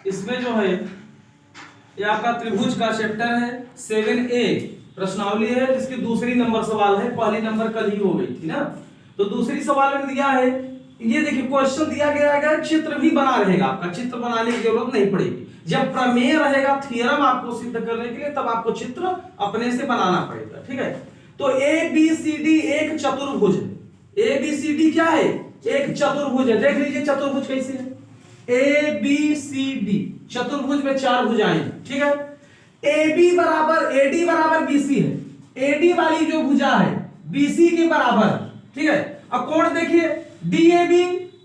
इसमें जो है ये आपका त्रिभुज का चैप्टर है 7A प्रश्नावली है, जिसकी दूसरी नंबर सवाल है, पहली नंबर कल ही हो गई थी ना। तो दूसरी सवाल में दिया है, ये देखिए क्वेश्चन दिया गया है, चित्र भी बना रहेगा, आपका चित्र बनाने की जरूरत नहीं पड़ेगी। जब प्रमेय रहेगा, थ्योरम आपको सिद्ध करने के लिए, तब आपको चित्र अपने से बनाना पड़ेगा, ठीक है। तो ABCD एक चतुर्भुज है। ABCD क्या है? एक चतुर्भुज है। देख लीजिए चतुर्भुज कैसे है। ABCD चतुर्भुज में चार भुजाएं, ठीक है। AD बराबर BC है। AD वाली जो भुजा है BC के बराबर है, ठीक है। अब कोण देखिए DAB,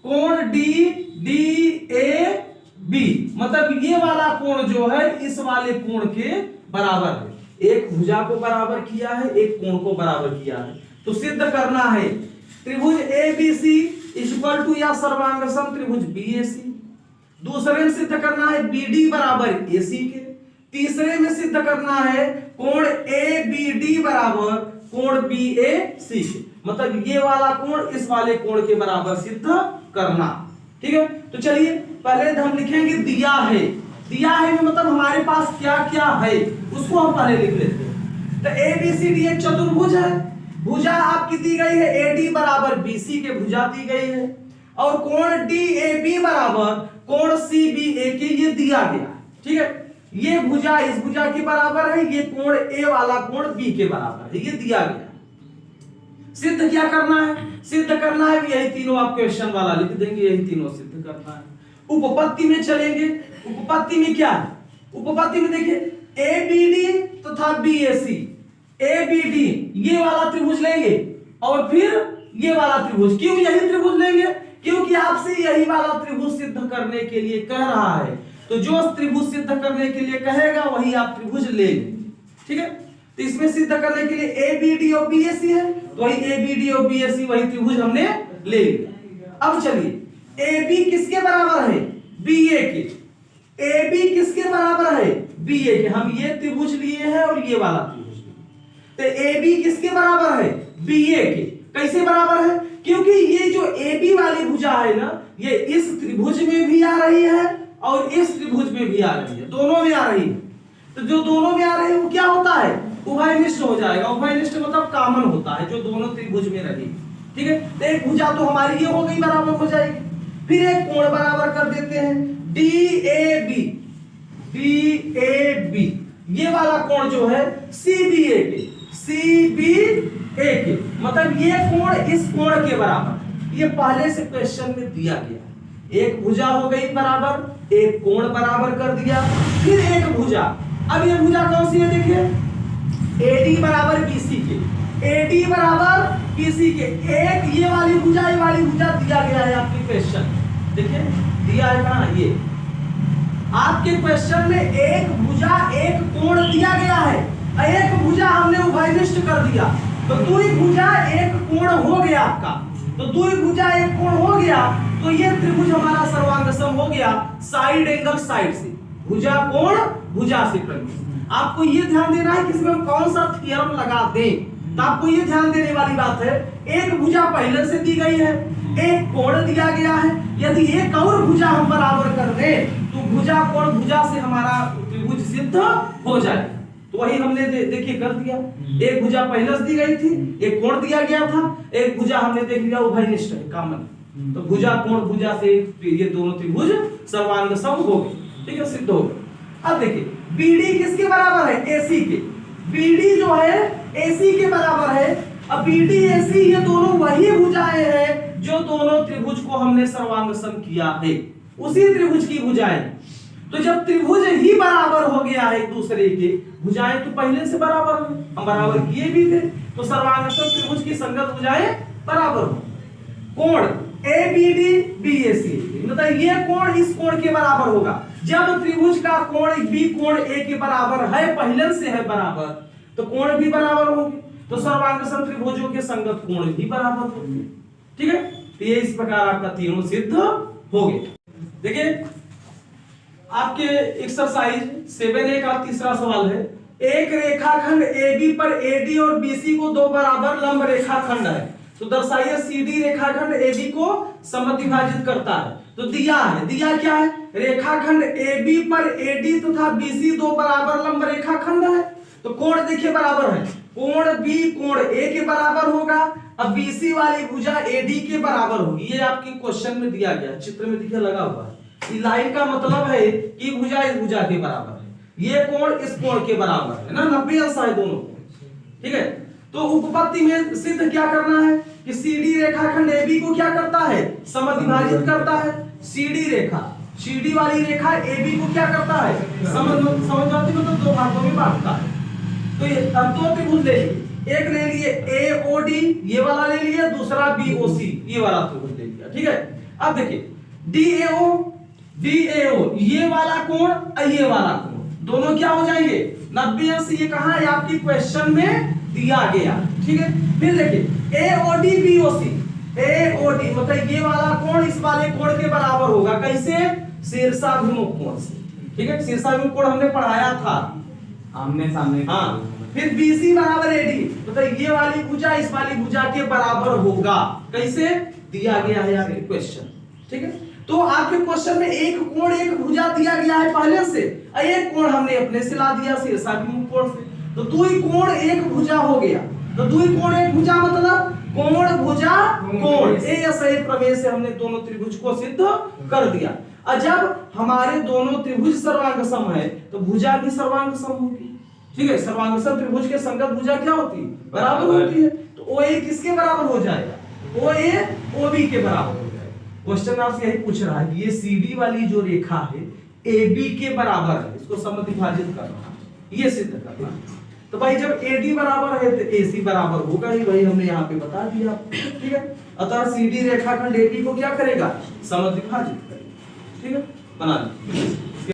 कोण DAB मतलब ये वाला कोण जो है इस वाले कोण के बराबर है। एक भुजा को बराबर किया है, एक कोण को बराबर किया है। तो सिद्ध करना है त्रिभुज ABC इक्वल टू या सर्वांग सम त्रिभुज BAC। दूसरे में सिद्ध करना है BD बराबर AC के। तीसरे में सिद्ध करना है कोण ABD बराबर कोण BAC के। मतलब ये वाला कोण इस वाले कोण के बराबर सिद्ध करना, ठीक है। तो चलिए पहले हम लिखेंगे दिया है। दिया है में मतलब हमारे पास क्या क्या है उसको हम पहले लिख लेते हैं। तो ABCD एक चतुर्भुज है। भुजा आपकी दी गई है AD बराबर BC के, भुजा दी गई है। और कोण DAB बराबर कोण CBA के ये दिया गया, ठीक है। ये भुजा इस भुजा के बराबर है, ये कोण A वाला कोण B के बराबर है, ये दिया गया। सिद्ध क्या करना है? सिद्ध करना है यही तीनों आप क्वेश्चन वाला लिख देंगे, यही तीनों सिद्ध करना है। उपपत्ति में चलेंगे। उपपत्ति में क्या है? उपपत्ति में देखिए ABD तथा BAC। ABD ये वाला त्रिभुज लेंगे और फिर ये वाला त्रिभुज। क्यों यही त्रिभुज लेंगे? क्योंकि आपसे यही वाला त्रिभुज सिद्ध करने के लिए कह रहा है। तो जो त्रिभुज सिद्ध करने के लिए कहेगा वही आप त्रिभुज ले लेंगे, ठीक है। तो इसमें सिद्ध करने के लिए ABD और BAC है, तो वही ABD और BAC वही त्रिभुज हमने ले लिया। अब चलिए AB किसके बराबर है? BA के। AB किसके बराबर है? BA के। हम ये त्रिभुज लिए हैं और ये वाला त्रिभुज लिए। तो AB किसके बराबर है? BA के। कैसे बराबर है? क्योंकि ये जो AB वाली भुजा है ना, ये इस त्रिभुज में भी आ रही है और इस त्रिभुज में भी आ रही है, दोनों में आ रही है। तो जो दोनों में आ रही है वो क्या होता है? उभयनिष्ठ हो जाएगा। उभयनिष्ठ मतलब कॉमन होता है, जो दोनों त्रिभुज में रही, ठीक है। तो एक भुजा तो हमारी ये हो गई, बराबर हो जाएगी। फिर एक कोण बराबर कर देते हैं DAB। ये वाला कोण जो है CBA के, मतलब ये कोण इस कोण के बराबर। ये पहले से क्वेश्चन में दिया गया है। एक भुजा हो गई बराबर, एक कोण बराबर कर दिया, फिर एक भुजा। अब ये भुजा कौन सी है? देखिए AD बराबर BC के। AD बराबर BC के। एक ये वाली भुजा दिया गया है आपके क्वेश्चन। देखिए दिया है कहां? ये आपके क्वेश्चन में एक भुजा एक कोण दिया गया है, एक भुजा हमने उभयनिष्ठ कर दिया, तो दुई भुजा एक कोण हो गया आपका। तो दुई भुजा एक कोण हो गया, तो ये त्रिभुज हमारा सर्वांग सम हो गया साइड एंगल साइड से। भुजा कोण भुजा से प्रति। आपको ये ध्यान देना है कि इसमें हम कौन सा थ्योरम लगा दें। तो आपको ये ध्यान देने वाली बात है, एक भुजा पहले से दी गई है, एक कोण दिया गया है। यदि एक और भुजा हम बराबर कर दें तो भुजा कोण भुजा से हमारा त्रिभुज सिद्ध हो जाए। तो वही हमने देखिए कर दिया। एक भुजा पहले से दी गई थी, एक कोण दिया गया था, एक भुजा हमने देख लिया उभयनिष्ठ है, कॉमन। तो भुजा कोण भुजा से ये दोनों त्रिभुज सर्वांग सम हो गए, ठीक है, सिद्ध हो गए। अब देखिए BD किसके बराबर है? AC के। BD जो है AC के बराबर है। अब BD AC ये दोनों वही भुजाएं हैं जो दोनों त्रिभुज को हमने सर्वांग सम किया है, उसी त्रिभुज की भुजाएं। तो जब त्रिभुज ही बराबर हो गया है एक दूसरे के, भुजाएं तो पहले से बराबर है, हम बराबर किए भी थे, तो सर्वांग सम त्रिभुज की संगत भुजाएं बराबर हो। कोण ABD BAC मतलब ये कोण इस कोण के बराबर होगा। जब त्रिभुज का कोण B कोण A के बराबर है, पहले से है बराबर, तो कोण भी बराबर होंगे, तो सर्वांग सम त्रिभुजों के संगत कोण भी बराबर होंगे, ठीक है। तो ये इस प्रकार आपका तीनों सिद्ध हो गए। देखिए आपके एक्सरसाइज 7A का तीसरा सवाल है। एक रेखाखंड AB पर AD और BC को दो बराबर लंब रेखाखंड है, तो दर्शाइए CD रेखाखंड AB को समद्विभाजित करता है। तो दिया है, दिया क्या है? रेखाखंड AB पर AD तथा BC दो बराबर लंब रेखाखंड है। तो कोण देखिए बराबर है, कोण B कोण A के बराबर होगा। अब BC वाली भुजा AD के बराबर होगी। ये आपके क्वेश्चन में दिया गया, चित्र में देखिए लगा हुआ है। इस लाइन का मतलब है कि भुजा इस भुजा के बराबर है, ये कोण इस कोण के बराबर है ना, 90 अंश है दोनों कोण, ठीक है। तो उपपत्ति में सिद्ध क्या करना है कि CD रेखाखंड AB को क्या करता है, समद्विभाजित करता है। CD रेखा, CD वाली रेखा AB को क्या करता है, समद्विभाजित मतलब दो भागों में बांटता है। तो ये अब दो त्रिभुज ले लिए, एक ले लिए AOD ये वाला ले लिए, दूसरा BOC ये वाला त्रिभुज ले लिया, ठीक है। अब देखिए DAO ये वाला कोण और ये वाला कोण दोनों क्या हो जाएंगे, 90 अंश। ये कहां है आपकी क्वेश्चन में दिया गया, ठीक है। फिर देखिए AOD BOC, AOD मतलब ये वाला कोण इस वाले कोण के बराबर होगा, कैसे, शीर्षाभिमुख कोण से, ठीक है। शीर्षाभिमुख कोण हमने पढ़ाया था आमने सामने, हाँ। फिर BC बराबर AD मतलब ये वाली भुजा इस वाली भुजा के बराबर होगा, कैसे, दिया गया है आपके क्वेश्चन, ठीक है। तो आपके क्वेश्चन में एक कोण एक भुजा दिया गया है पहले से, और एक कोण हमने अपने से ला दिया शीर्षाभिमुख कोण से, तो दुई कोण एक भुजा हो गया। तो दुई कोण एक भुजा मतलब कोण भुजा कोण, ये सही प्रमेय से हमने दोनों त्रिभुज को सिद्ध कर दिया। और जब हमारे दोनों त्रिभुज सर्वांग सम है तो भुजा भी सर्वांग सम होगी, ठीक है। सर्वांग सम त्रिभुज के संगत भुजा क्या होती है, बराबर होती है। तो OA किसके बराबर हो जाएगा, OA OB के बराबर हो जाएगा। क्वेश्चन आपसे यही पूछ रहा है कि ये CD वाली जो रेखा है AB के बराबर है, इसको समद्विभाजित करना, ये सिद्ध करना। तो भाई जब AD बराबर है तो AC बराबर होगा ही, वही हमने यहाँ पे बता दिया, ठीक है। अतः CD रेखाखंड AB को क्या करेगा, समद्विभाजित करेगा, ठीक है, बना लीजिए।